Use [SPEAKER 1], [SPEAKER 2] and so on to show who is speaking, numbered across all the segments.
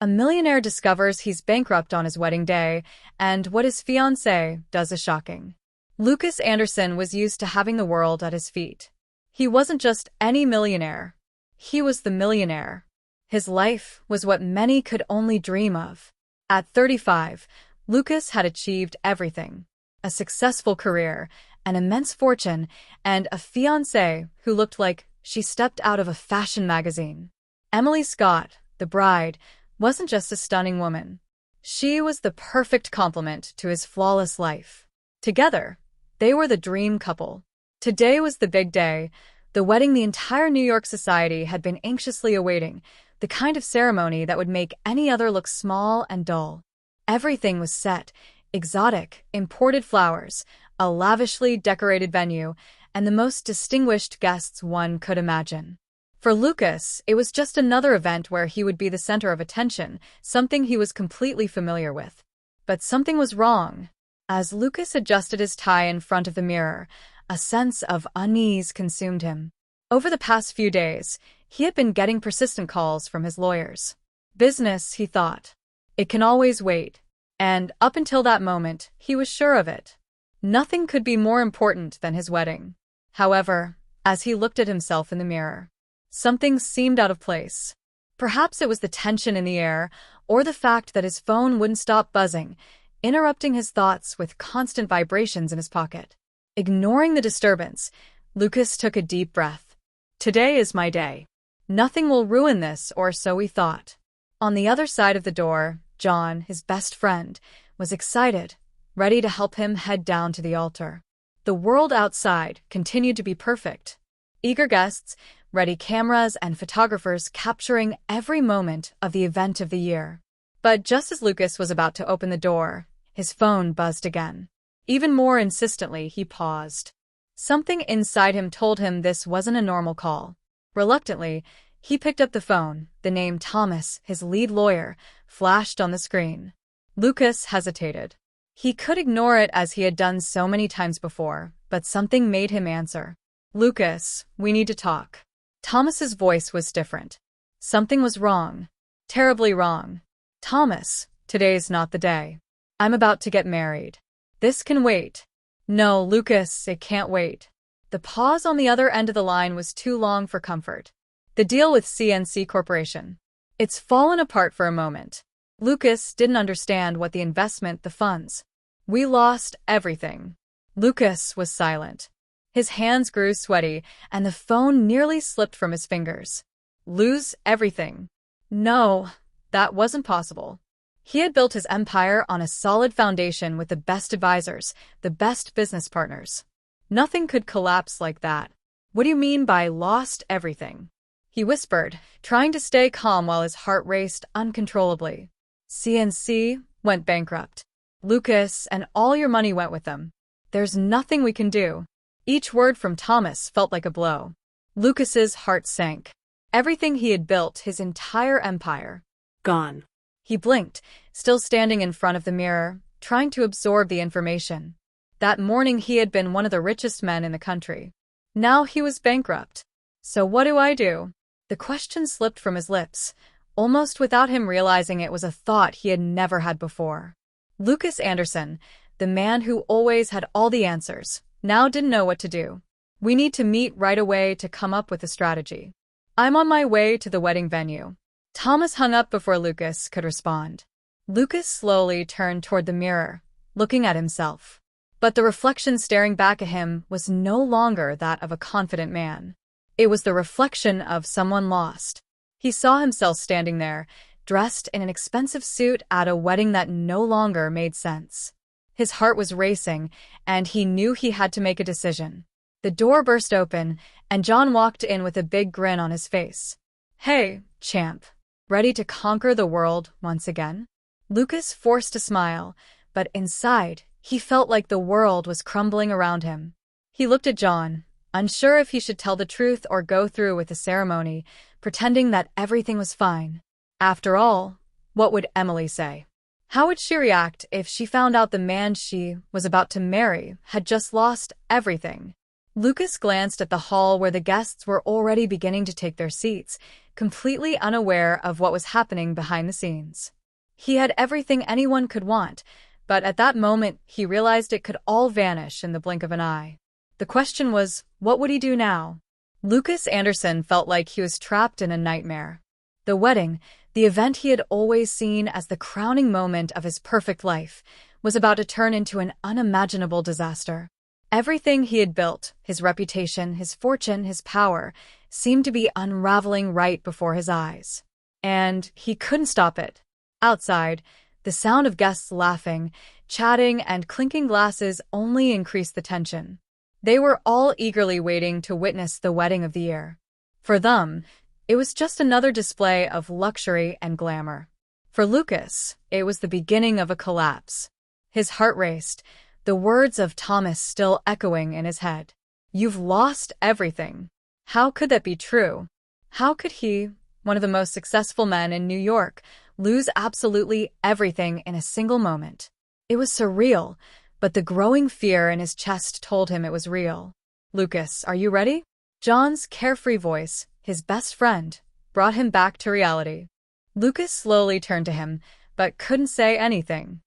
[SPEAKER 1] A millionaire discovers he's bankrupt on his wedding day, and what his fiancée does is shocking. Lucas Anderson was used to having the world at his feet. He wasn't just any millionaire. He was the millionaire. His life was what many could only dream of. At 35, Lucas had achieved everything. A successful career, an immense fortune, and a fiancée who looked like she stepped out of a fashion magazine. Emily Scott, the bride, wasn't just a stunning woman. She was the perfect complement to his flawless life. Together, they were the dream couple. Today was the big day, the wedding the entire New York society had been anxiously awaiting, the kind of ceremony that would make any other look small and dull. Everything was set, exotic, imported flowers, a lavishly decorated venue, and the most distinguished guests one could imagine. For Lucas, it was just another event where he would be the center of attention, something he was completely familiar with. But something was wrong. As Lucas adjusted his tie in front of the mirror, a sense of unease consumed him. Over the past few days, he had been getting persistent calls from his lawyers. Business, he thought. It can always wait. And up until that moment, he was sure of it. Nothing could be more important than his wedding. However, as he looked at himself in the mirror, something seemed out of place. Perhaps it was the tension in the air, or the fact that his phone wouldn't stop buzzing, interrupting his thoughts with constant vibrations in his pocket. Ignoring the disturbance, Lucas took a deep breath. Today is my day. Nothing will ruin this, or so he thought. On the other side of the door, John, his best friend, was excited, ready to help him head down to the altar. The world outside continued to be perfect. Eager guests, ready cameras and photographers capturing every moment of the event of the year. But just as Lucas was about to open the door, his phone buzzed again. Even more insistently, he paused. Something inside him told him this wasn't a normal call. Reluctantly, he picked up the phone. The name Thomas, his lead lawyer, flashed on the screen. Lucas hesitated. He could ignore it as he had done so many times before, but something made him answer. Lucas, we need to talk. Thomas's voice was different. Something was wrong. Terribly wrong. Thomas, today's not the day. I'm about to get married. This can wait. No, Lucas, it can't wait. The pause on the other end of the line was too long for comfort. The deal with CNC Corporation. It's fallen apart for a moment. Lucas didn't understand what the investment, the funds. We lost everything. Lucas was silent. His hands grew sweaty, and the phone nearly slipped from his fingers. Lose everything? No, that wasn't possible. He had built his empire on a solid foundation with the best advisors, the best business partners. Nothing could collapse like that. What do you mean by lost everything? He whispered, trying to stay calm while his heart raced uncontrollably. CNC went bankrupt. Lucas, and all your money went with them. There's nothing we can do. Each word from Thomas felt like a blow. Lucas's heart sank. Everything he had built, his entire empire, gone. He blinked, still standing in front of the mirror, trying to absorb the information. That morning he had been one of the richest men in the country. Now he was bankrupt. So what do I do? The question slipped from his lips, almost without him realizing it was a thought he had never had before. Lucas Anderson, the man who always had all the answers, now didn't know what to do. We need to meet right away to come up with a strategy. I'm on my way to the wedding venue. Thomas hung up before Lucas could respond. Lucas slowly turned toward the mirror, looking at himself. But the reflection staring back at him was no longer that of a confident man. It was the reflection of someone lost. He saw himself standing there, dressed in an expensive suit at a wedding that no longer made sense. His heart was racing, and he knew he had to make a decision. The door burst open, and John walked in with a big grin on his face. Hey, champ. Ready to conquer the world once again? Lucas forced a smile, but inside, he felt like the world was crumbling around him. He looked at John, unsure if he should tell the truth or go through with the ceremony, pretending that everything was fine. After all, what would Emily say? How would she react if she found out the man she was about to marry had just lost everything? Lucas glanced at the hall where the guests were already beginning to take their seats, completely unaware of what was happening behind the scenes. He had everything anyone could want, but at that moment he realized it could all vanish in the blink of an eye. The question was, what would he do now? Lucas Anderson felt like he was trapped in a nightmare. The wedding, the event he had always seen as the crowning moment of his perfect life, was about to turn into an unimaginable disaster. Everything he had built, his reputation, his fortune, his power, seemed to be unraveling right before his eyes. And he couldn't stop it. Outside, the sound of guests laughing, chatting, and clinking glasses only increased the tension. They were all eagerly waiting to witness the wedding of the year. For them, it was just another display of luxury and glamour. For Lucas, it was the beginning of a collapse. His heart raced, the words of Thomas still echoing in his head. "You've lost everything." How could that be true? How could he, one of the most successful men in New York, lose absolutely everything in a single moment? It was surreal, but the growing fear in his chest told him it was real. "Lucas, are you ready?" John's carefree voice, his best friend, brought him back to reality. Lucas slowly turned to him, but couldn't say anything.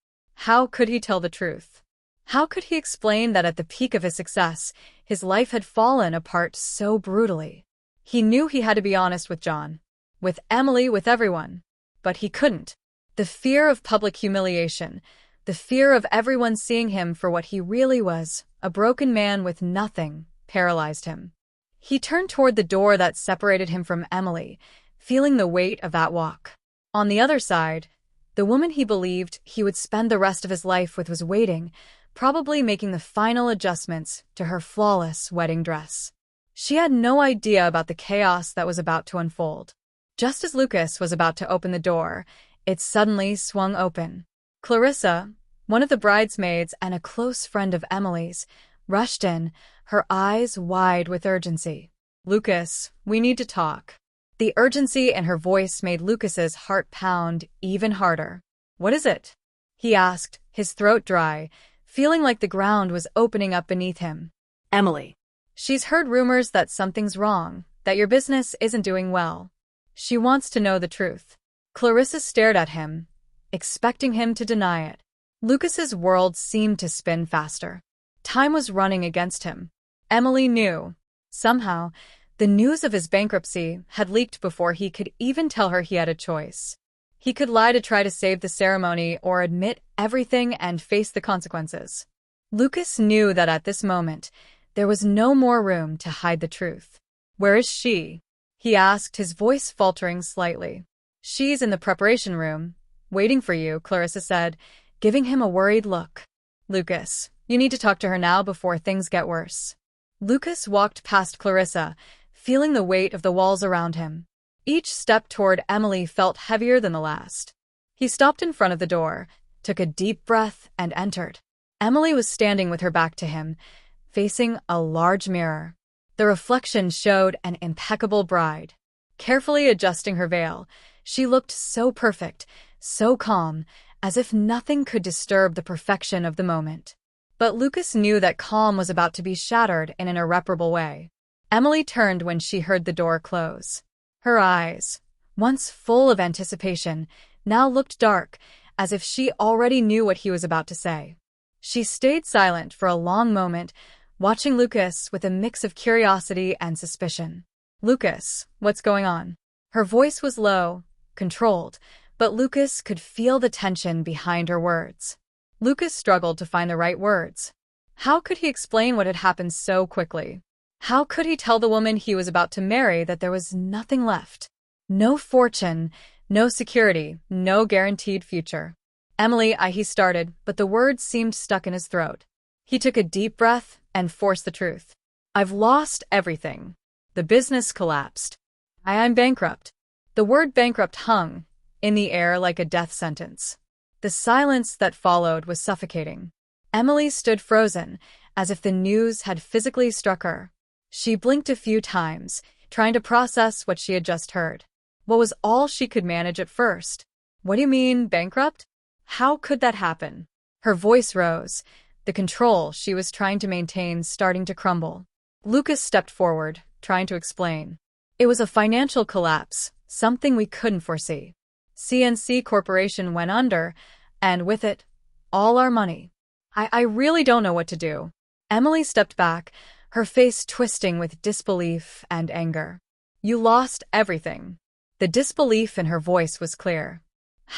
[SPEAKER 1] How could he tell the truth? How could he explain that at the peak of his success, his life had fallen apart so brutally? He knew he had to be honest with John, with Emily, with everyone. But he couldn't. The fear of public humiliation, the fear of everyone seeing him for what he really was, a broken man with nothing, paralyzed him. He turned toward the door that separated him from Emily, feeling the weight of that walk. On the other side, the woman he believed he would spend the rest of his life with was waiting, probably making the final adjustments to her flawless wedding dress. She had no idea about the chaos that was about to unfold. Just as Lucas was about to open the door, it suddenly swung open. Clarissa, one of the bridesmaids and a close friend of Emily's, rushed in, her eyes wide with urgency. "Lucas, we need to talk." The urgency in her voice made Lucas's heart pound even harder. "What is it?" he asked, his throat dry, feeling like the ground was opening up beneath him.
[SPEAKER 2] "Emily.
[SPEAKER 1] She's heard rumors that something's wrong, that your business isn't doing well. She wants to know the truth." Clarissa stared at him, expecting him to deny it. Lucas's world seemed to spin faster. Time was running against him. Emily knew. Somehow, the news of his bankruptcy had leaked before he could even tell her he had a choice. He could lie to try to save the ceremony or admit everything and face the consequences. Lucas knew that at this moment, there was no more room to hide the truth. "Where is she?" he asked, his voice faltering slightly. "She's in the preparation room, waiting for you," Clarissa said, giving him a worried look. "Lucas, you need to talk to her now before things get worse." Lucas walked past Clarissa, feeling the weight of the walls around him. Each step toward Emily felt heavier than the last. He stopped in front of the door, took a deep breath, and entered. Emily was standing with her back to him, facing a large mirror. The reflection showed an impeccable bride. Carefully adjusting her veil, she looked so perfect, so calm, as if nothing could disturb the perfection of the moment. But Lucas knew that calm was about to be shattered in an irreparable way. Emily turned when she heard the door close. Her eyes, once full of anticipation, now looked dark, as if she already knew what he was about to say. She stayed silent for a long moment, watching Lucas with a mix of curiosity and suspicion. "Lucas, what's going on?" Her voice was low, controlled, but Lucas could feel the tension behind her words. Lucas struggled to find the right words. How could he explain what had happened so quickly? How could he tell the woman he was about to marry that there was nothing left? No fortune, no security, no guaranteed future. "Emily," he started, but the words seemed stuck in his throat. He took a deep breath and forced the truth. "I've lost everything. The business collapsed. I'm bankrupt." The word bankrupt hung in the air like a death sentence. The silence that followed was suffocating. Emily stood frozen, as if the news had physically struck her. She blinked a few times, trying to process what she had just heard. What was all she could manage at first? "What do you mean, bankrupt? How could that happen?" Her voice rose, the control she was trying to maintain starting to crumble. Lucas stepped forward, trying to explain. "It was a financial collapse," something we couldn't foresee. CNC Corporation went under, and with it, all our money. I really don't know what to do. Emily stepped back, her face twisting with disbelief and anger. You lost everything. The disbelief in her voice was clear.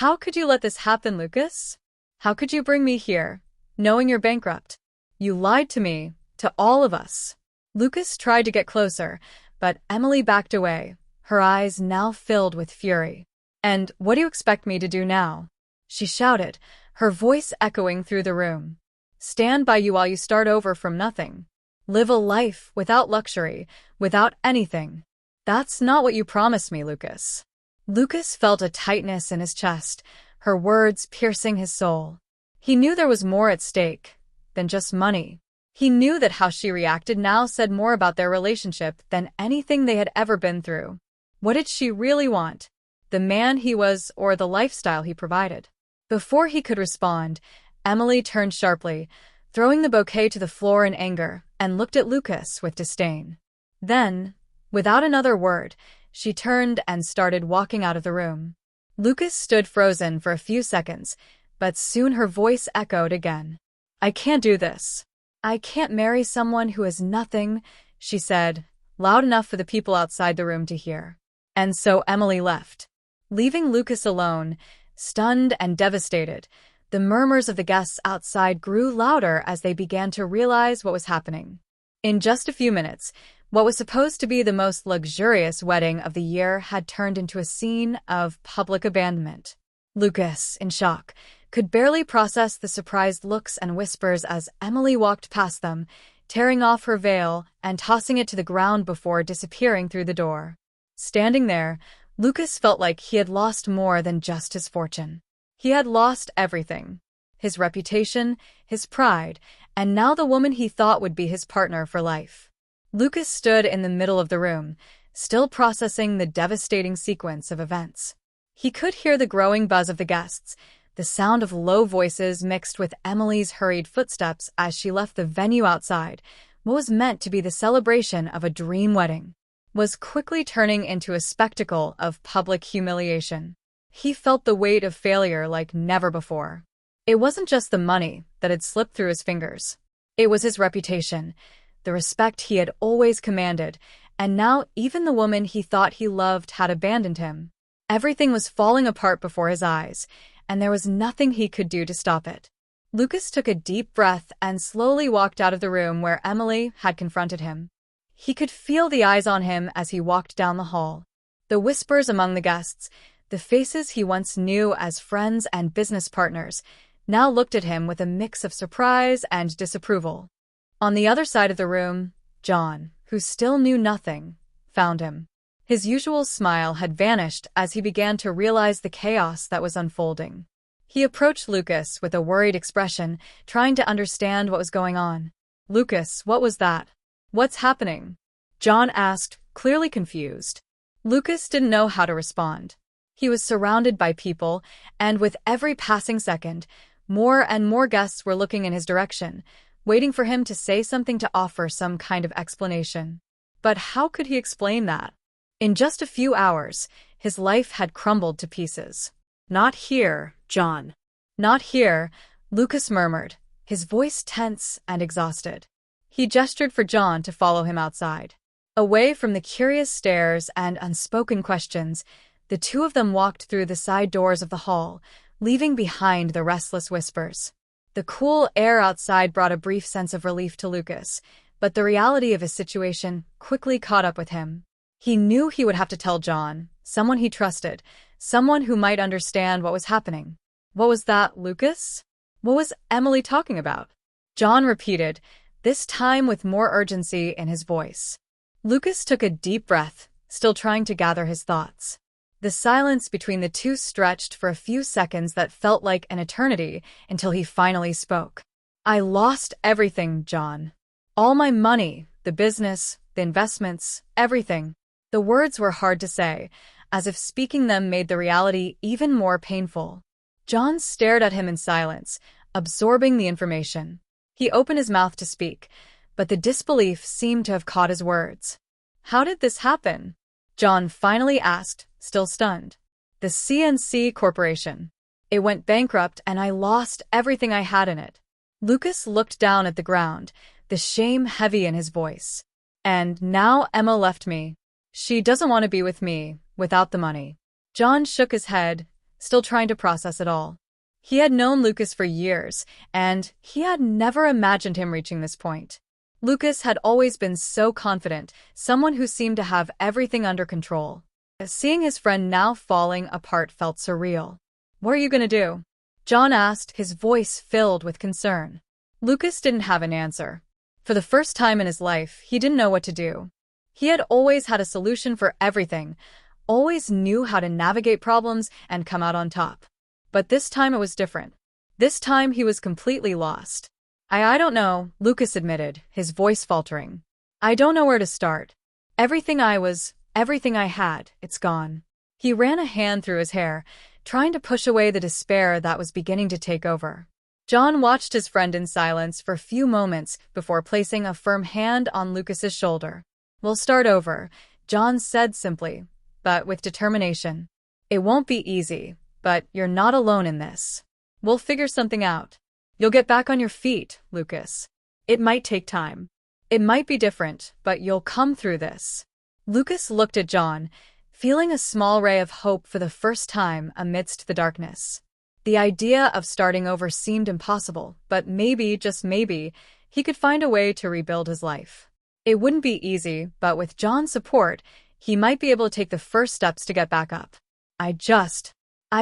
[SPEAKER 1] How could you let this happen, Lucas? How could you bring me here, knowing you're bankrupt? You lied to me, to all of us. Lucas tried to get closer, but Emily backed away, her eyes now filled with fury. And what do you expect me to do now? She shouted, her voice echoing through the room. Stand by you while you start over from nothing. Live a life without luxury, without anything. That's not what you promised me, Lucas. Lucas felt a tightness in his chest, her words piercing his soul. He knew there was more at stake than just money. He knew that how she reacted now said more about their relationship than anything they had ever been through. What did she really want? The man he was or the lifestyle he provided? Before he could respond, Emily turned sharply, throwing the bouquet to the floor in anger, and looked at Lucas with disdain. Then, without another word, she turned and started walking out of the room. Lucas stood frozen for a few seconds, but soon her voice echoed again. I can't do this. I can't marry someone who has nothing, she said, loud enough for the people outside the room to hear. And so Emily left, leaving Lucas alone, stunned and devastated. The murmurs of the guests outside grew louder as they began to realize what was happening. In just a few minutes, what was supposed to be the most luxurious wedding of the year had turned into a scene of public abandonment. Lucas, in shock, could barely process the surprised looks and whispers as Emily walked past them, tearing off her veil and tossing it to the ground before disappearing through the door. Standing there, Lucas felt like he had lost more than just his fortune. He had lost everything. His reputation, his pride, and now the woman he thought would be his partner for life. Lucas stood in the middle of the room, still processing the devastating sequence of events. He could hear the growing buzz of the guests, the sound of low voices mixed with Emily's hurried footsteps as she left the venue outside. What was meant to be the celebration of a dream wedding was quickly turning into a spectacle of public humiliation. He felt the weight of failure like never before. It wasn't just the money that had slipped through his fingers. It was his reputation, the respect he had always commanded, and now even the woman he thought he loved had abandoned him. Everything was falling apart before his eyes, and there was nothing he could do to stop it. Lucas took a deep breath and slowly walked out of the room where Emily had confronted him. He could feel the eyes on him as he walked down the hall. The whispers among the guests, the faces he once knew as friends and business partners, now looked at him with a mix of surprise and disapproval. On the other side of the room, John, who still knew nothing, found him. His usual smile had vanished as he began to realize the chaos that was unfolding. He approached Lucas with a worried expression, trying to understand what was going on. Lucas, what was that? What's happening? John asked, clearly confused. Lucas didn't know how to respond. He was surrounded by people, and with every passing second, more and more guests were looking in his direction, waiting for him to say something to offer some kind of explanation. But how could he explain that? In just a few hours, his life had crumbled to pieces. Not here, John. Not here, Lucas murmured, his voice tense and exhausted. He gestured for John to follow him outside. Away from the curious stares and unspoken questions, the two of them walked through the side doors of the hall, leaving behind the restless whispers. The cool air outside brought a brief sense of relief to Lucas, but the reality of his situation quickly caught up with him. He knew he would have to tell John, someone he trusted, someone who might understand what was happening. What was that, Lucas? What was Emily talking about? John repeated, this time with more urgency in his voice. Lucas took a deep breath, still trying to gather his thoughts. The silence between the two stretched for a few seconds that felt like an eternity until he finally spoke. I lost everything, John. All my money, the business, the investments, everything. The words were hard to say, as if speaking them made the reality even more painful. John stared at him in silence, absorbing the information. He opened his mouth to speak, but the disbelief seemed to have caught his words. How did this happen? John finally asked, still stunned. The CNC Corporation. It went bankrupt and I lost everything I had in it. Lucas looked down at the ground, the shame heavy in his voice. And now Emma left me. She doesn't want to be with me, without the money. John shook his head, still trying to process it all. He had known Lucas for years, and he had never imagined him reaching this point. Lucas had always been so confident, someone who seemed to have everything under control. Seeing his friend now falling apart felt surreal. "What are you gonna do?" John asked, his voice filled with concern. Lucas didn't have an answer. For the first time in his life, he didn't know what to do. He had always had a solution for everything, always knew how to navigate problems and come out on top. But this time it was different. This time he was completely lost. I don't know, Lucas admitted, his voice faltering. I don't know where to start. Everything I had, it's gone. He ran a hand through his hair, trying to push away the despair that was beginning to take over. John watched his friend in silence for a few moments before placing a firm hand on Lucas's shoulder. We'll start over, John said simply, but with determination. It won't be easy, but you're not alone in this. We'll figure something out. You'll get back on your feet, Lucas. It might take time. It might be different, but you'll come through this. Lucas looked at John, feeling a small ray of hope for the first time amidst the darkness. The idea of starting over seemed impossible, but maybe, just maybe, he could find a way to rebuild his life. It wouldn't be easy, but with John's support, he might be able to take the first steps to get back up. I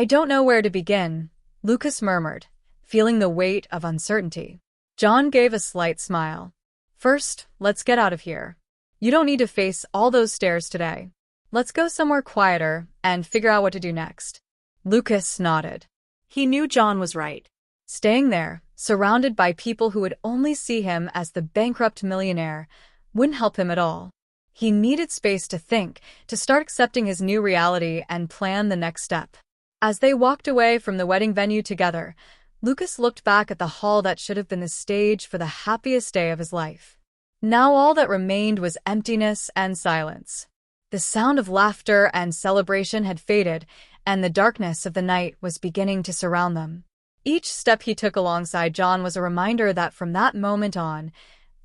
[SPEAKER 1] don't know where to begin, Lucas murmured, feeling the weight of uncertainty. John gave a slight smile. First, let's get out of here. You don't need to face all those stairs today. Let's go somewhere quieter and figure out what to do next. Lucas nodded. He knew John was right. Staying there, surrounded by people who would only see him as the bankrupt millionaire, wouldn't help him at all. He needed space to think, to start accepting his new reality and plan the next step. As they walked away from the wedding venue together, Lucas looked back at the hall that should have been the stage for the happiest day of his life. Now all that remained was emptiness and silence. The sound of laughter and celebration had faded, and the darkness of the night was beginning to surround them. Each step he took alongside John was a reminder that from that moment on,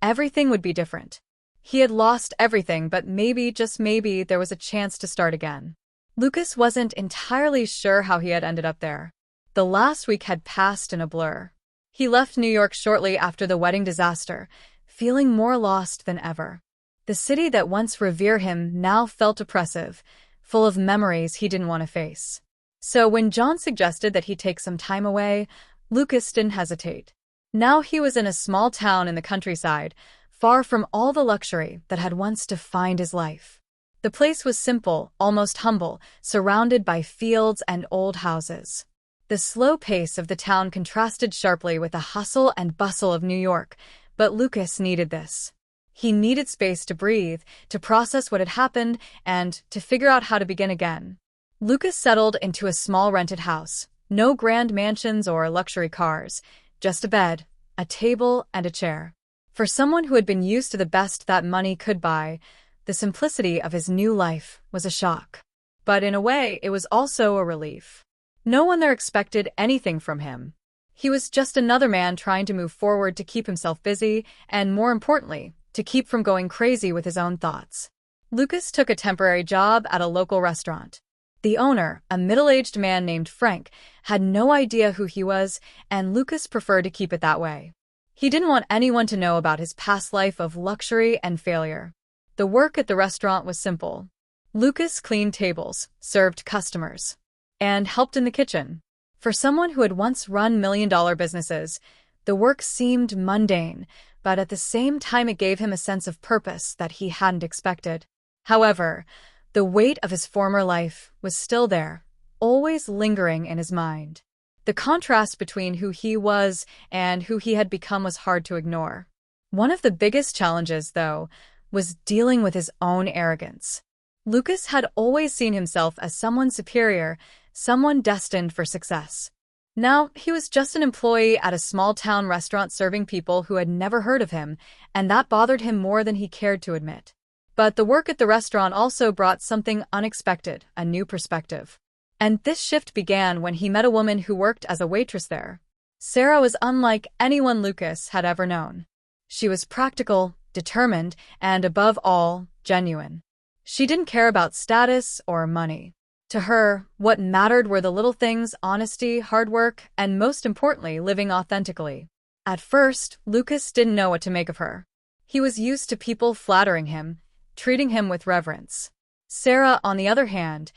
[SPEAKER 1] everything would be different. He had lost everything, but maybe, just maybe, there was a chance to start again. Lucas wasn't entirely sure how he had ended up there. The last week had passed in a blur. He left New York shortly after the wedding disaster, feeling more lost than ever. The city that once revered him now felt oppressive, full of memories he didn't want to face. So when John suggested that he take some time away, Lucas didn't hesitate. Now he was in a small town in the countryside, far from all the luxury that had once defined his life. The place was simple, almost humble, surrounded by fields and old houses. The slow pace of the town contrasted sharply with the hustle and bustle of New York, but Lucas needed this. He needed space to breathe, to process what had happened, and to figure out how to begin again. Lucas settled into a small rented house. No grand mansions or luxury cars, just a bed, a table, and a chair. For someone who had been used to the best that money could buy, the simplicity of his new life was a shock. But in a way, it was also a relief. No one there expected anything from him. He was just another man trying to move forward to keep himself busy, and more importantly, to keep from going crazy with his own thoughts. Lucas took a temporary job at a local restaurant. The owner, a middle-aged man named Frank, had no idea who he was, and Lucas preferred to keep it that way. He didn't want anyone to know about his past life of luxury and failure. The work at the restaurant was simple. Lucas cleaned tables, served customers, and helped in the kitchen. For someone who had once run million-dollar businesses, the work seemed mundane, but at the same time it gave him a sense of purpose that he hadn't expected. However, the weight of his former life was still there, always lingering in his mind. The contrast between who he was and who he had become was hard to ignore. One of the biggest challenges, though, was dealing with his own arrogance. Lucas had always seen himself as someone superior, someone destined for success. Now, he was just an employee at a small-town restaurant serving people who had never heard of him, and that bothered him more than he cared to admit. But the work at the restaurant also brought something unexpected, a new perspective. And this shift began when he met a woman who worked as a waitress there. Sarah was unlike anyone Lucas had ever known. She was practical, determined, and above all, genuine. She didn't care about status or money. To her, what mattered were the little things: honesty, hard work, and most importantly, living authentically. At first, Lucas didn't know what to make of her. He was used to people flattering him, treating him with reverence. Sarah, on the other hand,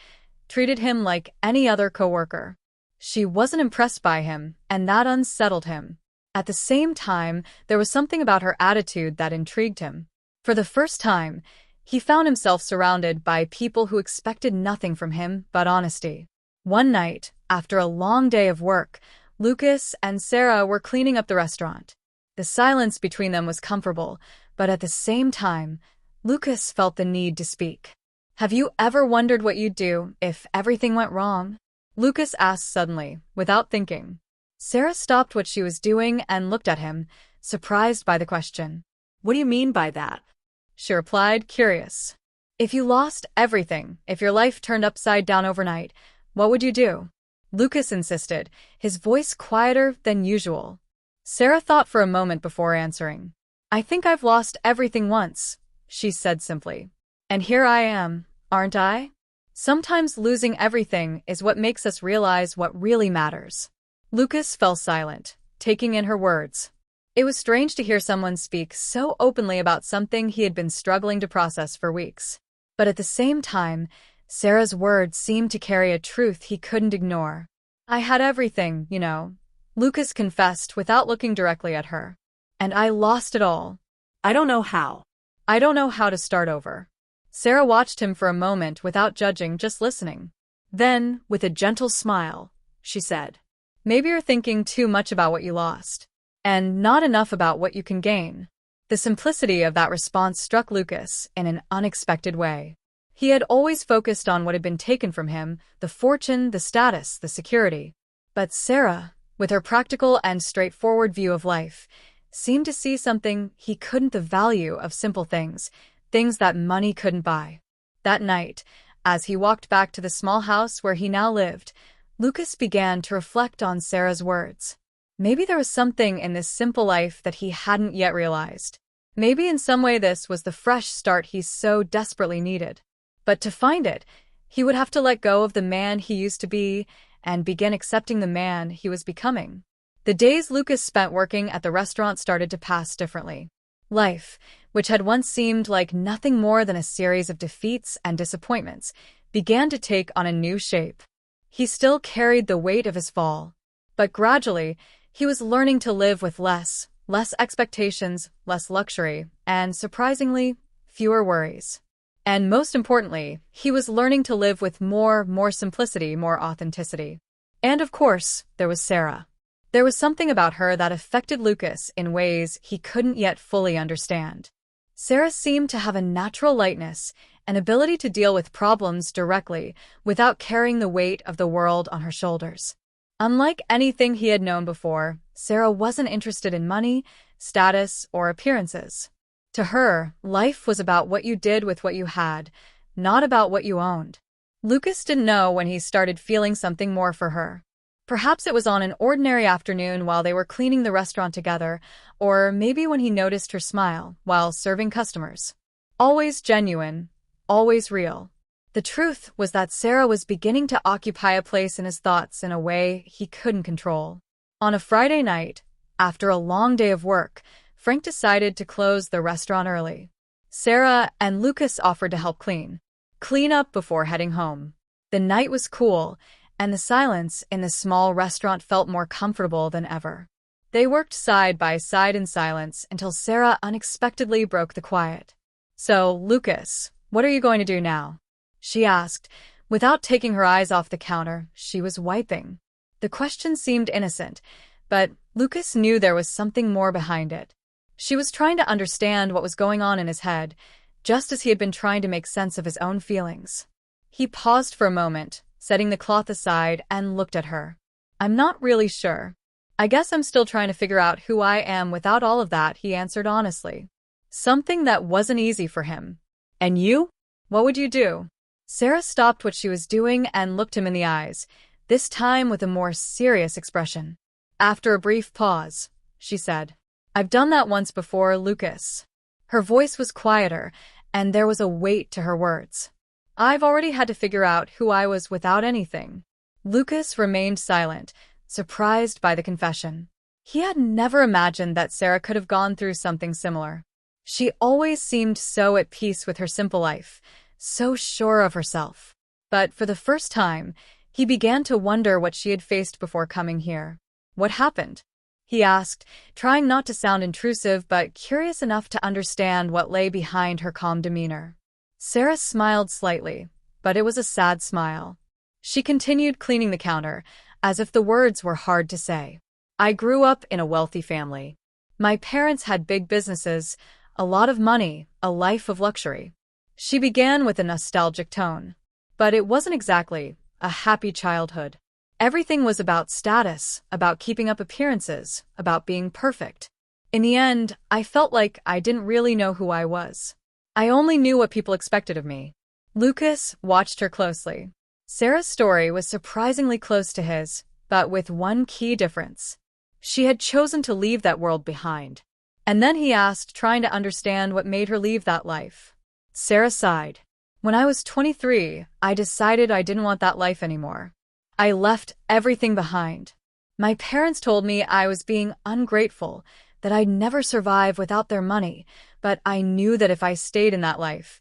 [SPEAKER 1] treated him like any other coworker. She wasn't impressed by him, and that unsettled him. At the same time, there was something about her attitude that intrigued him. For the first time, he found himself surrounded by people who expected nothing from him but honesty. One night, after a long day of work, Lucas and Sarah were cleaning up the restaurant. The silence between them was comfortable, but at the same time, Lucas felt the need to speak. "Have you ever wondered what you'd do if everything went wrong?" Lucas asked suddenly, without thinking. Sarah stopped what she was doing and looked at him, surprised by the question.
[SPEAKER 2] "What do you mean by that?"
[SPEAKER 1] She replied, curious. "If you lost everything, if your life turned upside down overnight, what would you do?" Lucas insisted, his voice quieter than usual. Sarah thought for a moment before answering. "I think I've lost everything once," she said simply. "And here I am, aren't I?" Sometimes losing everything is what makes us realize what really matters. Lucas fell silent, taking in her words. It was strange to hear someone speak so openly about something he had been struggling to process for weeks. But at the same time, Sarah's words seemed to carry a truth he couldn't ignore. "I had everything, you know," Lucas confessed without looking directly at her. "And I lost it all.
[SPEAKER 2] I don't know how."
[SPEAKER 1] I don't know how to start over." Sarah watched him for a moment without judging, just listening. Then, with a gentle smile, she said, "Maybe you're thinking too much about what you lost, and not enough about what you can gain." The simplicity of that response struck Lucas in an unexpected way. He had always focused on what had been taken from him: the fortune, the status, the security. But Sarah, with her practical and straightforward view of life, seemed to see something he couldn't: the value of simple things, things that money couldn't buy. That night, as he walked back to the small house where he now lived, Lucas began to reflect on Sarah's words. Maybe there was something in this simple life that he hadn't yet realized. Maybe in some way this was the fresh start he so desperately needed. But to find it, he would have to let go of the man he used to be and begin accepting the man he was becoming. The days Lucas spent working at the restaurant started to pass differently. Life, which had once seemed like nothing more than a series of defeats and disappointments, began to take on a new shape. He still carried the weight of his fall, but gradually, he was learning to live with less expectations, less luxury, and, surprisingly, fewer worries. And most importantly, he was learning to live with more simplicity, more authenticity. And of course, there was Sarah. There was something about her that affected Lucas in ways he couldn't yet fully understand. Sarah seemed to have a natural lightness, an ability to deal with problems directly without carrying the weight of the world on her shoulders. Unlike anything he had known before, Sarah wasn't interested in money, status, or appearances. To her, life was about what you did with what you had, not about what you owned. Lucas didn't know when he started feeling something more for her. Perhaps it was on an ordinary afternoon while they were cleaning the restaurant together, or maybe when he noticed her smile while serving customers. Always genuine, always real. The truth was that Sarah was beginning to occupy a place in his thoughts in a way he couldn't control. On a Friday night, after a long day of work, Frank decided to close the restaurant early. Sarah and Lucas offered to help clean up before heading home. The night was cool, and the silence in the small restaurant felt more comfortable than ever. They worked side by side in silence until Sarah unexpectedly broke the quiet. "So, Lucas, what are you going to do now?" she asked, without taking her eyes off the counter she was wiping. The question seemed innocent, but Lucas knew there was something more behind it. She was trying to understand what was going on in his head, just as he had been trying to make sense of his own feelings. He paused for a moment, setting the cloth aside, and looked at her. "I'm not really sure. I guess I'm still trying to figure out who I am without all of that," he answered honestly. Something that wasn't easy for him.
[SPEAKER 2] And you?
[SPEAKER 1] What would you do? Sarah stopped what she was doing and looked him in the eyes, this time with a more serious expression. After a brief pause, she said, I've done that once before, Lucas. Her voice was quieter, and there was a weight to her words. I've already had to figure out who I was without anything. Lucas remained silent, surprised by the confession. He had never imagined that Sarah could have gone through something similar. She always seemed so at peace with her simple life, so sure of herself. But for the first time, he began to wonder what she had faced before coming here. What happened? He asked, trying not to sound intrusive but curious enough to understand what lay behind her calm demeanor. Sarah smiled slightly, but it was a sad smile. She continued cleaning the counter, as if the words were hard to say. I grew up in a wealthy family. My parents had big businesses, a lot of money, a life of luxury. She began with a nostalgic tone. But it wasn't exactly a happy childhood. Everything was about status, about keeping up appearances, about being perfect. In the end, I felt like I didn't really know who I was. I only knew what people expected of me. Lucas watched her closely. Sarah's story was surprisingly close to his, but with one key difference. She had chosen to leave that world behind. And then he asked, trying to understand what made her leave that life. Sarah sighed. When I was 23, I decided I didn't want that life anymore. I left everything behind. My parents told me I was being ungrateful, that I'd never survive without their money, but I knew that if I stayed in that life,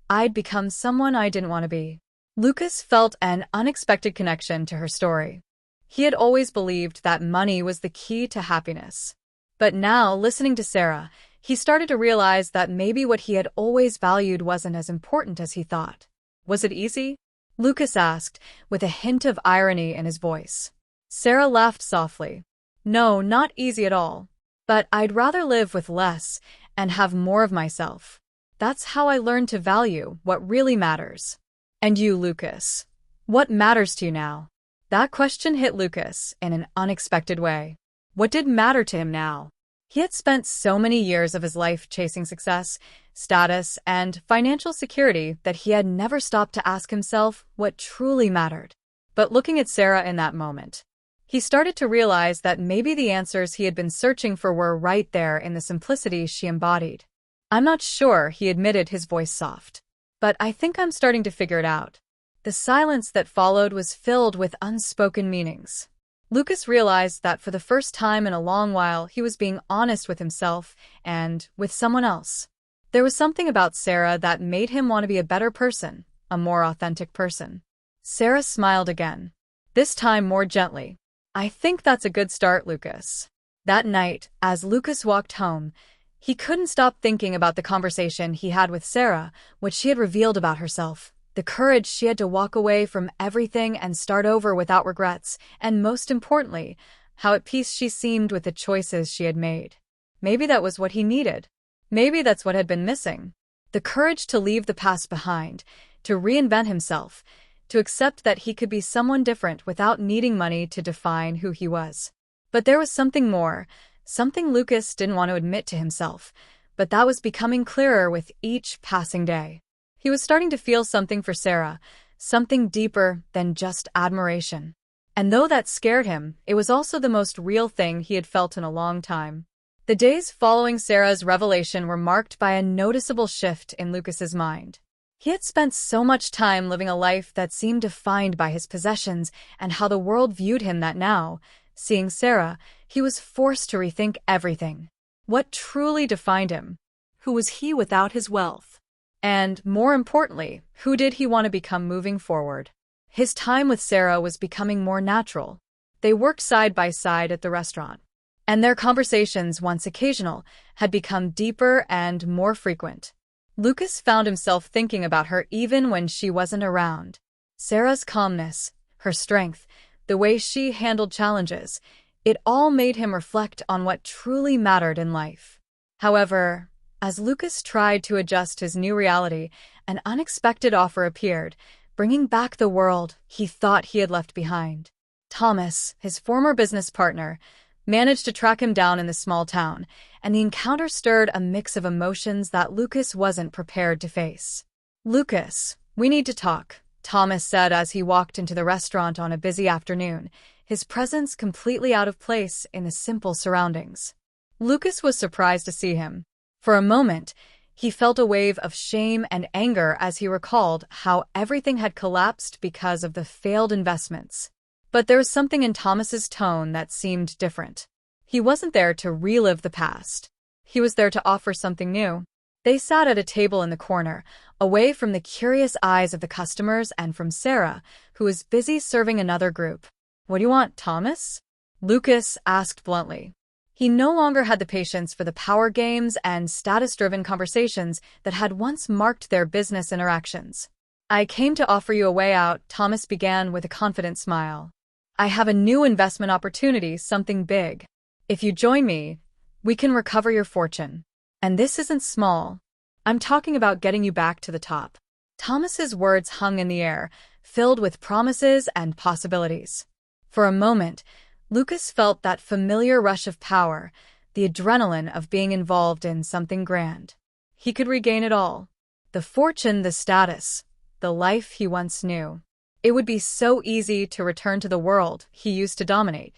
[SPEAKER 1] I'd become someone I didn't want to be. Lucas felt an unexpected connection to her story. He had always believed that money was the key to happiness. But now, listening to Sarah, he started to realize that maybe what he had always valued wasn't as important as he thought. Was it easy? Lucas asked, with a hint of irony in his voice. Sarah laughed softly. No, not easy at all. But I'd rather live with less and have more of myself. That's how I learned to value what really matters. And you, Lucas, what matters to you now? That question hit Lucas in an unexpected way. What did matter to him now? He had spent so many years of his life chasing success, status, and financial security that he had never stopped to ask himself what truly mattered. But looking at Sarah in that moment, he started to realize that maybe the answers he had been searching for were right there in the simplicity she embodied. I'm not sure, he admitted, his voice soft. But I think I'm starting to figure it out. The silence that followed was filled with unspoken meanings. Lucas realized that for the first time in a long while he was being honest with himself and with someone else. There was something about Sarah that made him want to be a better person, a more authentic person. Sarah smiled again, this time more gently. I think that's a good start, Lucas. That night, as Lucas walked home, he couldn't stop thinking about the conversation he had with Sarah, what she had revealed about herself. The courage she had to walk away from everything and start over without regrets, and most importantly, how at peace she seemed with the choices she had made. Maybe that was what he needed. Maybe that's what had been missing. The courage to leave the past behind, to reinvent himself, to accept that he could be someone different without needing money to define who he was. But there was something more, something Lucas didn't want to admit to himself, but that was becoming clearer with each passing day. He was starting to feel something for Sarah, something deeper than just admiration. And though that scared him, it was also the most real thing he had felt in a long time. The days following Sarah's revelation were marked by a noticeable shift in Lucas's mind. He had spent so much time living a life that seemed defined by his possessions and how the world viewed him that now, seeing Sarah, he was forced to rethink everything. What truly defined him?
[SPEAKER 2] Who was he without his wealth?
[SPEAKER 1] And, more importantly, who did he want to become moving forward? His time with Sarah was becoming more natural. They worked side by side at the restaurant. And their conversations, once occasional, had become deeper and more frequent. Lucas found himself thinking about her even when she wasn't around. Sarah's calmness, her strength, the way she handled challenges, it all made him reflect on what truly mattered in life. However, as Lucas tried to adjust his new reality, an unexpected offer appeared, bringing back the world he thought he had left behind. Thomas, his former business partner, managed to track him down in the small town, and the encounter stirred a mix of emotions that Lucas wasn't prepared to face. "Lucas, we need to talk," Thomas said as he walked into the restaurant on a busy afternoon, his presence completely out of place in the simple surroundings. Lucas was surprised to see him. For a moment, he felt a wave of shame and anger as he recalled how everything had collapsed because of the failed investments. But there was something in Thomas's tone that seemed different. He wasn't there to relive the past. He was there to offer something new. They sat at a table in the corner, away from the curious eyes of the customers and from Sarah, who was busy serving another group. "What do you want, Thomas?" Lucas asked bluntly. He no longer had the patience for the power games and status-driven conversations that had once marked their business interactions. "I came to offer you a way out," Thomas began with a confident smile. "I have a new investment opportunity, something big. If you join me, we can recover your fortune. And this isn't small. I'm talking about getting you back to the top." Thomas's words hung in the air, filled with promises and possibilities. For a moment, Lucas felt that familiar rush of power, the adrenaline of being involved in something grand. He could regain it all. The fortune, the status, the life he once knew. It would be so easy to return to the world he used to dominate.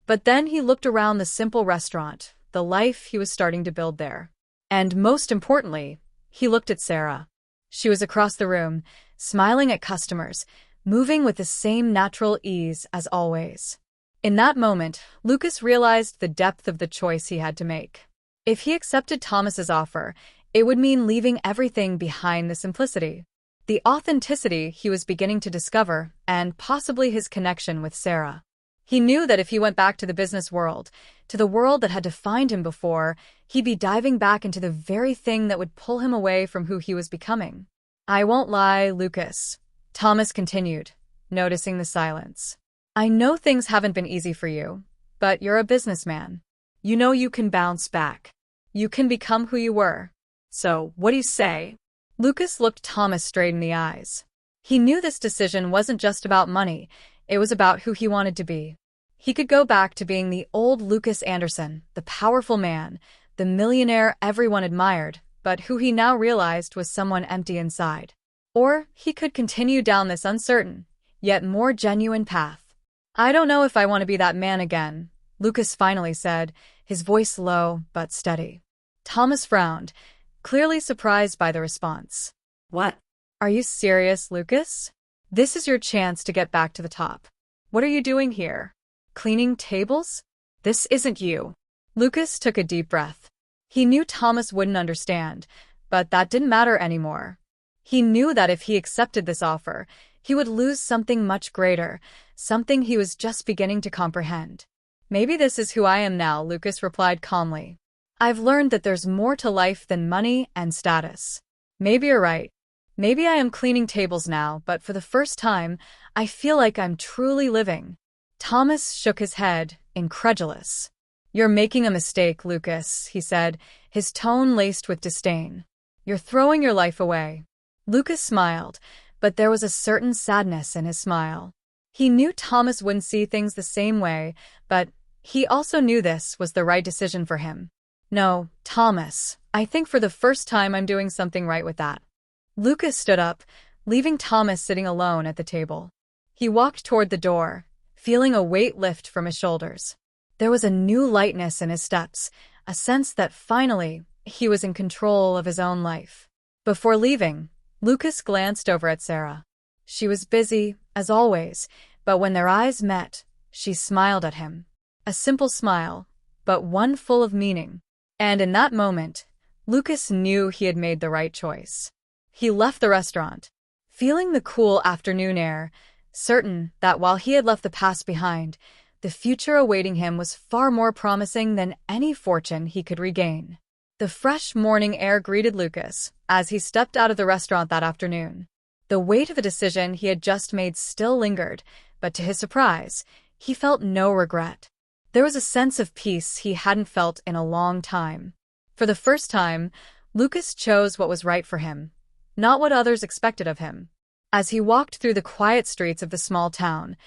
[SPEAKER 1] But then he looked around the simple restaurant, the life he was starting to build there. And most importantly, he looked at Sarah. She was across the room, smiling at customers, moving with the same natural ease as always. In that moment, Lucas realized the depth of the choice he had to make. If he accepted Thomas's offer, it would mean leaving everything behind: the simplicity, the authenticity he was beginning to discover, and possibly his connection with Sarah. He knew that if he went back to the business world, to the world that had defined him before, he'd be diving back into the very thing that would pull him away from who he was becoming. "I won't lie, Lucas," Thomas continued, noticing the silence. "I know things haven't been easy for you, but you're a businessman. You know you can bounce back. You can become who you were. So, what do you say?" Lucas looked Thomas straight in the eyes. He knew this decision wasn't just about money, it was about who he wanted to be. He could go back to being the old Lucas Anderson, the powerful man, the millionaire everyone admired, but who he now realized was someone empty inside. Or he could continue down this uncertain, yet more genuine path. "I don't know if I want to be that man again," Lucas finally said, his voice low but steady. Thomas frowned, clearly surprised by the response.
[SPEAKER 2] "What?
[SPEAKER 1] "Are you serious, Lucas? This is your chance to get back to the top. What are you doing here? Cleaning tables? This isn't you." Lucas took a deep breath. He knew Thomas wouldn't understand, but that didn't matter anymore. He knew that if he accepted this offer, he would lose something much greater, something he was just beginning to comprehend. "Maybe this is who I am now," Lucas replied calmly. "I've learned that there's more to life than money and status. Maybe you're right. Maybe I am cleaning tables now, but for the first time, I feel like I'm truly living." Thomas shook his head, incredulous. "You're making a mistake, Lucas," he said, his tone laced with disdain. "You're throwing your life away." Lucas smiled, but there was a certain sadness in his smile. He knew Thomas wouldn't see things the same way, but he also knew this was the right decision for him. "No, Thomas, I think for the first time I'm doing something right with that." Lucas stood up, leaving Thomas sitting alone at the table. He walked toward the door, feeling a weight lift from his shoulders. There was a new lightness in his steps, a sense that finally he was in control of his own life. Before leaving, Lucas glanced over at Sarah. She was busy, as always, but when their eyes met, she smiled at him. A simple smile, but one full of meaning. And in that moment, Lucas knew he had made the right choice. He left the restaurant, feeling the cool afternoon air, certain that while he had left the past behind, the future awaiting him was far more promising than any fortune he could regain. The fresh morning air greeted Lucas as he stepped out of the restaurant that afternoon. The weight of a decision he had just made still lingered, but to his surprise, he felt no regret. There was a sense of peace he hadn't felt in a long time. For the first time, Lucas chose what was right for him, not what others expected of him. As he walked through the quiet streets of the small town,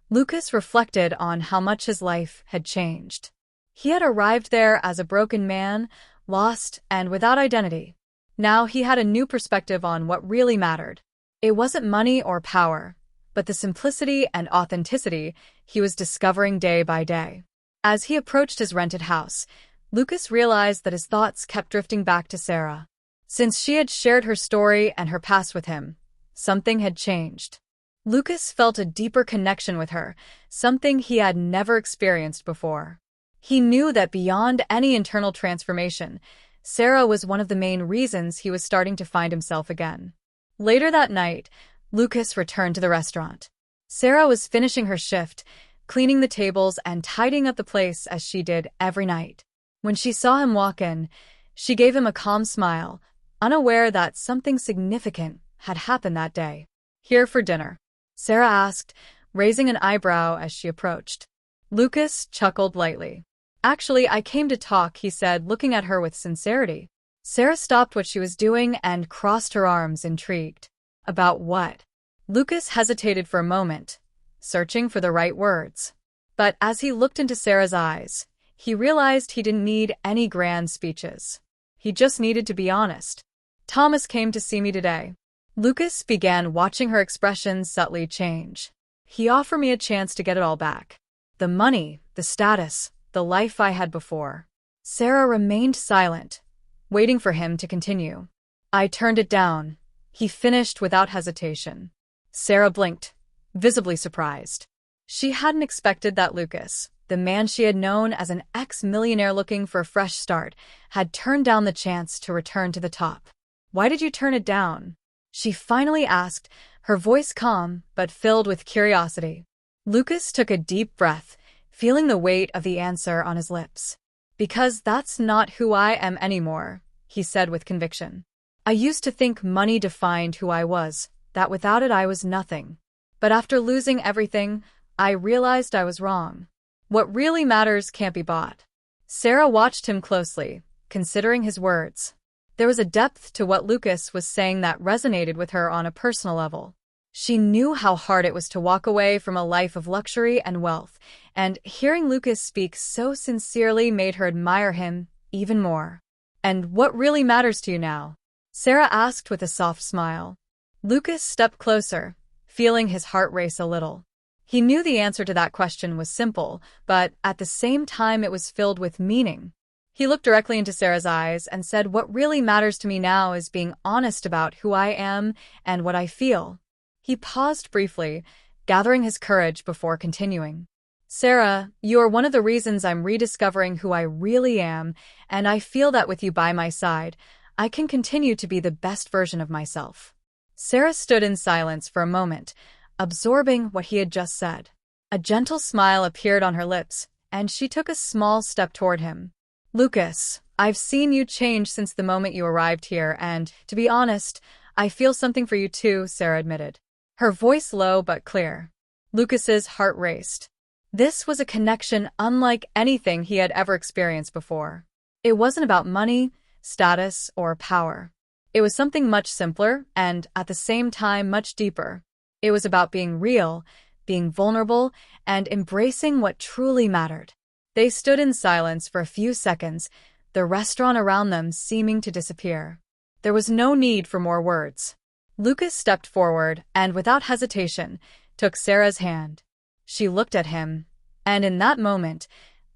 [SPEAKER 1] Lucas reflected on how much his life had changed. He had arrived there as a broken man, lost and without identity. Now he had a new perspective on what really mattered. It wasn't money or power, but the simplicity and authenticity he was discovering day by day. As he approached his rented house, Lucas realized that his thoughts kept drifting back to Sarah. Since she had shared her story and her past with him, something had changed. Lucas felt a deeper connection with her, something he had never experienced before. He knew that beyond any internal transformation, Sarah was one of the main reasons he was starting to find himself again. Later that night, Lucas returned to the restaurant. Sarah was finishing her shift, cleaning the tables and tidying up the place as she did every night. When she saw him walk in, she gave him a calm smile, unaware that something significant had happened that day. "Here for dinner?" Sarah asked, raising an eyebrow as she approached. Lucas chuckled lightly. "Actually, I came to talk," he said, looking at her with sincerity. Sarah stopped what she was doing and crossed her arms, intrigued. "About what?" Lucas hesitated for a moment, searching for the right words. But as he looked into Sarah's eyes, he realized he didn't need any grand speeches. He just needed to be honest. "Thomas came to see me today." Lucas began watching her expression subtly change. "He offered me a chance to get it all back. The money, the status, the life I had before." Sarah remained silent, waiting for him to continue. "I turned it down," he finished without hesitation. Sarah blinked, visibly surprised. She hadn't expected that Lucas, the man she had known as an ex-millionaire looking for a fresh start, had turned down the chance to return to the top. "Why did you turn it down?" she finally asked, her voice calm but filled with curiosity. Lucas took a deep breath, feeling the weight of the answer on his lips. "Because that's not who I am anymore," he said with conviction. "I used to think money defined who I was, that without it I was nothing. But after losing everything, I realized I was wrong. What really matters can't be bought." Sarah watched him closely, considering his words. There was a depth to what Lucas was saying that resonated with her on a personal level. She knew how hard it was to walk away from a life of luxury and wealth, and hearing Lucas speak so sincerely made her admire him even more. "And what really matters to you now?" Sarah asked with a soft smile. Lucas stepped closer, feeling his heart race a little. He knew the answer to that question was simple, but at the same time it was filled with meaning. He looked directly into Sarah's eyes and said, "What really matters to me now is being honest about who I am and what I feel." He paused briefly, gathering his courage before continuing. "Sarah, you are one of the reasons I'm rediscovering who I really am, and I feel that with you by my side, I can continue to be the best version of myself." Sarah stood in silence for a moment, absorbing what he had just said. A gentle smile appeared on her lips, and she took a small step toward him. "Lucas, I've seen you change since the moment you arrived here, and, to be honest, I feel something for you too," Sarah admitted, her voice low but clear. Lucas's heart raced. This was a connection unlike anything he had ever experienced before. It wasn't about money, status, or power. It was something much simpler and, at the same time, much deeper. It was about being real, being vulnerable, and embracing what truly mattered. They stood in silence for a few seconds, the restaurant around them seeming to disappear. There was no need for more words. Lucas stepped forward and, without hesitation, took Sarah's hand. She looked at him, and in that moment,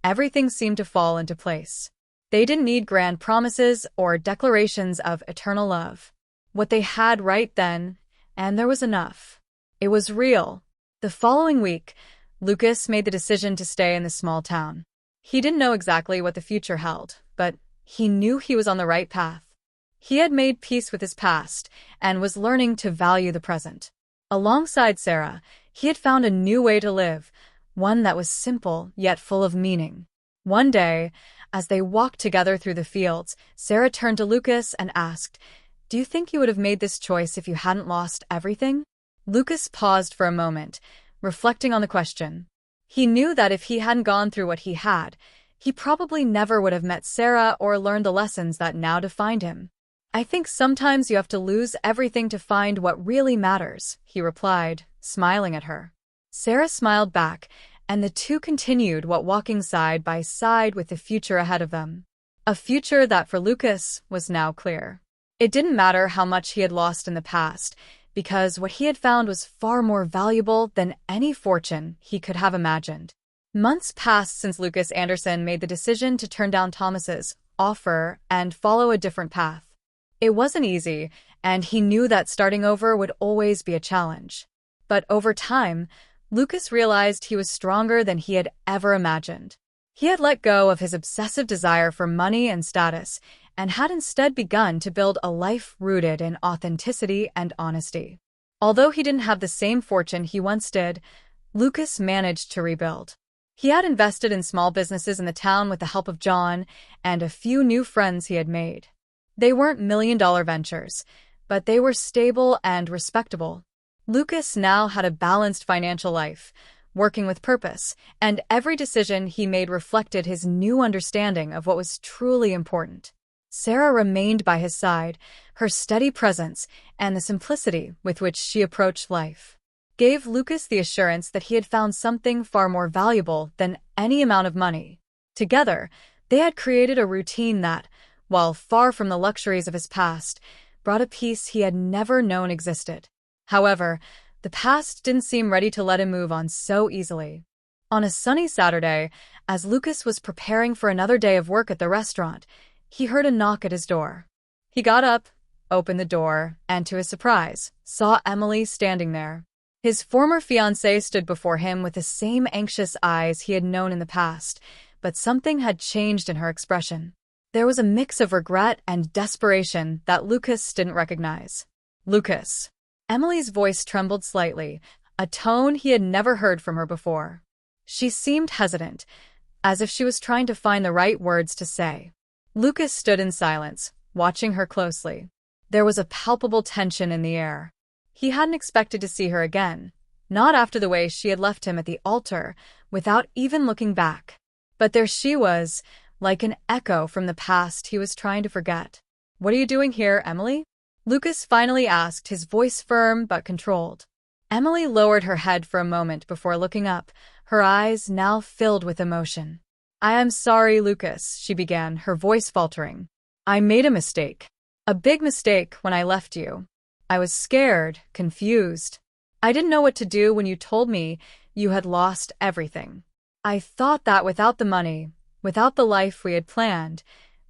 [SPEAKER 1] everything seemed to fall into place. They didn't need grand promises or declarations of eternal love. What they had right then, and there was enough. It was real. The following week, Lucas made the decision to stay in the small town. He didn't know exactly what the future held, but he knew he was on the right path. He had made peace with his past and was learning to value the present. Alongside Sarah, he had found a new way to live, one that was simple yet full of meaning. One day, as they walked together through the fields, Sarah turned to Lucas and asked, "Do you think you would have made this choice if you hadn't lost everything?" Lucas paused for a moment, reflecting on the question. He knew that if he hadn't gone through what he had, he probably never would have met Sarah or learned the lessons that now defined him. "I think sometimes you have to lose everything to find what really matters," he replied, smiling at her. Sarah smiled back, and the two continued walking side by side with the future ahead of them. A future that for Lucas was now clear. It didn't matter how much he had lost in the past, because what he had found was far more valuable than any fortune he could have imagined. Months passed since Lucas Anderson made the decision to turn down Thomas's offer and follow a different path. It wasn't easy, and he knew that starting over would always be a challenge. But over time, Lucas realized he was stronger than he had ever imagined. He had let go of his obsessive desire for money and status, and had instead begun to build a life rooted in authenticity and honesty. Although he didn't have the same fortune he once did, Lucas managed to rebuild. He had invested in small businesses in the town with the help of John and a few new friends he had made. They weren't million-dollar ventures, but they were stable and respectable. Lucas now had a balanced financial life, working with purpose, and every decision he made reflected his new understanding of what was truly important. Sarah remained by his side, her steady presence and the simplicity with which she approached life gave Lucas the assurance that he had found something far more valuable than any amount of money. Together, they had created a routine that, while far from the luxuries of his past, brought a peace he had never known existed. However, the past didn't seem ready to let him move on so easily. On a sunny Saturday, as Lucas was preparing for another day of work at the restaurant, he heard a knock at his door. He got up, opened the door, and to his surprise, saw Emily standing there. His former fiancée stood before him with the same anxious eyes he had known in the past, but something had changed in her expression. There was a mix of regret and desperation that Lucas didn't recognize. "Lucas." Emily's voice trembled slightly, a tone he had never heard from her before. She seemed hesitant, as if she was trying to find the right words to say. Lucas stood in silence, watching her closely. There was a palpable tension in the air. He hadn't expected to see her again, not after the way she had left him at the altar, without even looking back. But there she was, like an echo from the past he was trying to forget. "What are you doing here, Emily?" Lucas finally asked, his voice firm but controlled. Emily lowered her head for a moment before looking up, her eyes now filled with emotion. "I am sorry, Lucas," she began, her voice faltering. "I made a mistake. A big mistake when I left you. I was scared, confused. I didn't know what to do when you told me you had lost everything. I thought that without the money, without the life we had planned,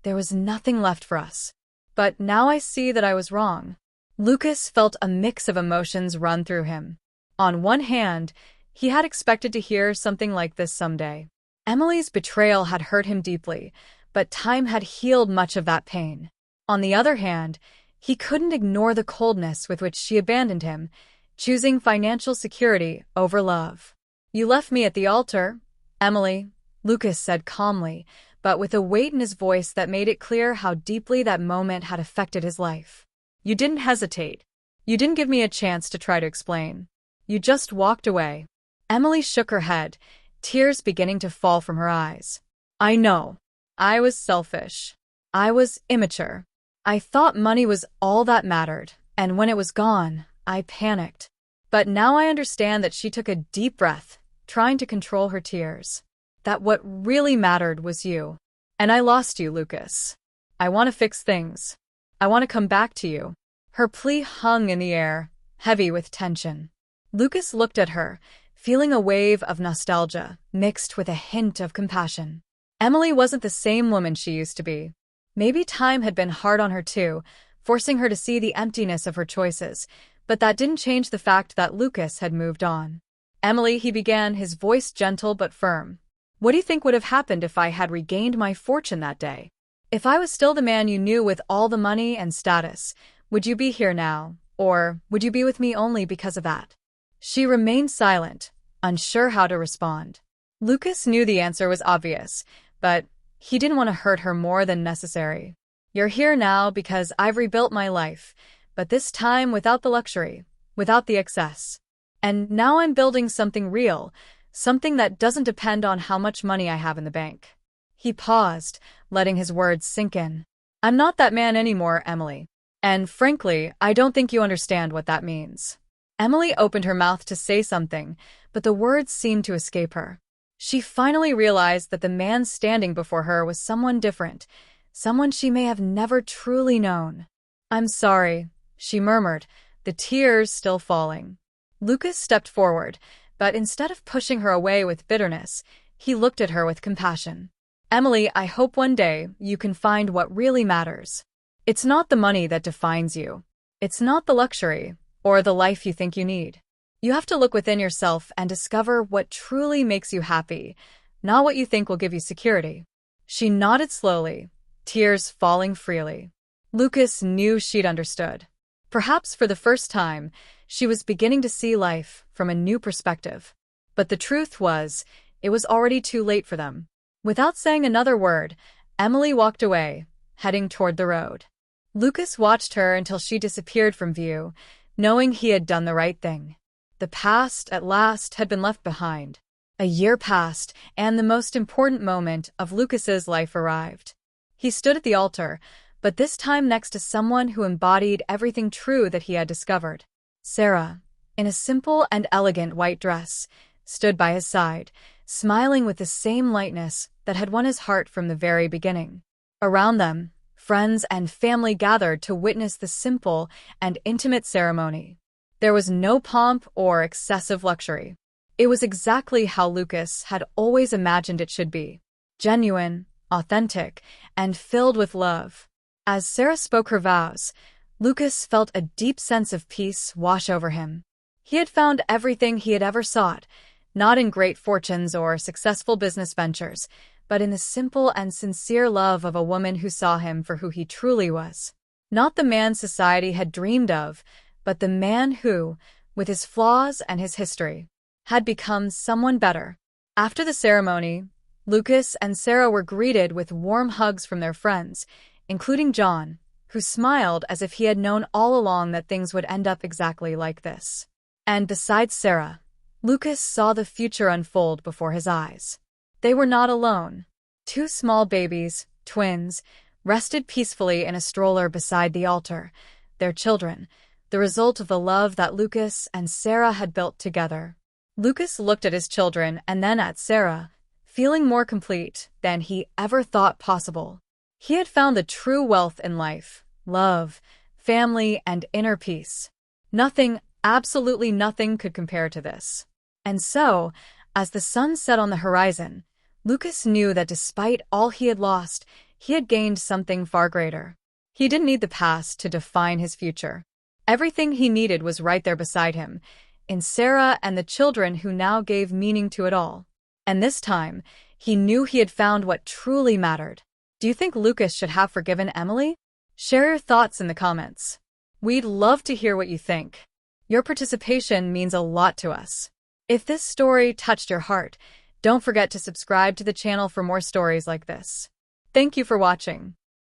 [SPEAKER 1] there was nothing left for us. But now I see that I was wrong." Lucas felt a mix of emotions run through him. On one hand, he had expected to hear something like this someday. Emily's betrayal had hurt him deeply, but time had healed much of that pain. On the other hand, he couldn't ignore the coldness with which she abandoned him, choosing financial security over love. "You left me at the altar, Emily," Lucas said calmly, but with a weight in his voice that made it clear how deeply that moment had affected his life. "You didn't hesitate. You didn't give me a chance to try to explain. You just walked away." Emily shook her head, tears beginning to fall from her eyes. "I know. I was selfish. I was immature. I thought money was all that mattered, and when it was gone, I panicked. But now I understand that she took a deep breath, trying to control her tears. That what really mattered was you. And I lost you, Lucas. I want to fix things. I want to come back to you." Her plea hung in the air, heavy with tension. Lucas looked at her, feeling a wave of nostalgia, mixed with a hint of compassion. Emily wasn't the same woman she used to be. Maybe time had been hard on her too, forcing her to see the emptiness of her choices, but that didn't change the fact that Lucas had moved on. "Emily," he began, his voice gentle but firm. "What do you think would have happened if I had regained my fortune that day? If I was still the man you knew with all the money and status, would you be here now, or would you be with me only because of that?" She remained silent, unsure how to respond. Lucas knew the answer was obvious, but he didn't want to hurt her more than necessary. "You're here now because I've rebuilt my life, but this time without the luxury, without the excess. And now I'm building something real, something that doesn't depend on how much money I have in the bank." He paused, letting his words sink in. "I'm not that man anymore, Emily. And frankly, I don't think you understand what that means." Emily opened her mouth to say something, but the words seemed to escape her. She finally realized that the man standing before her was someone different, someone she may have never truly known. "I'm sorry," she murmured, the tears still falling. Lucas stepped forward, but instead of pushing her away with bitterness, he looked at her with compassion. "Emily, I hope one day you can find what really matters. It's not the money that defines you. It's not the luxury or the life you think you need. You have to look within yourself and discover what truly makes you happy, not what you think will give you security." She nodded slowly, tears falling freely. Lucas knew she'd understood. Perhaps for the first time, she was beginning to see life from a new perspective. But the truth was, it was already too late for them. Without saying another word, Emily walked away, heading toward the road. Lucas watched her until she disappeared from view, knowing he had done the right thing. The past, at last, had been left behind. A year passed, and the most important moment of Lucas's life arrived. He stood at the altar, but this time next to someone who embodied everything true that he had discovered. Sarah, in a simple and elegant white dress, stood by his side, smiling with the same lightness that had won his heart from the very beginning. Around them, friends and family gathered to witness the simple and intimate ceremony. There was no pomp or excessive luxury. It was exactly how Lucas had always imagined it should be. Genuine, authentic, and filled with love. As Sarah spoke her vows, Lucas felt a deep sense of peace wash over him. He had found everything he had ever sought, not in great fortunes or successful business ventures, but in the simple and sincere love of a woman who saw him for who he truly was. Not the man society had dreamed of, but the man who, with his flaws and his history, had become someone better. After the ceremony, Lucas and Sarah were greeted with warm hugs from their friends, including John, who smiled as if he had known all along that things would end up exactly like this. And besides Sarah, Lucas saw the future unfold before his eyes. They were not alone. Two small babies, twins, rested peacefully in a stroller beside the altar, their children, the result of the love that Lucas and Sarah had built together. Lucas looked at his children and then at Sarah, feeling more complete than he ever thought possible. He had found the true wealth in life, love, family, and inner peace. Nothing, absolutely nothing could compare to this. And so, as the sun set on the horizon, Lucas knew that despite all he had lost, he had gained something far greater. He didn't need the past to define his future. Everything he needed was right there beside him, in Sarah and the children who now gave meaning to it all. And this time, he knew he had found what truly mattered. Do you think Lucas should have forgiven Emily? Share your thoughts in the comments. We'd love to hear what you think. Your participation means a lot to us. If this story touched your heart, don't forget to subscribe to the channel for more stories like this. Thank you for watching.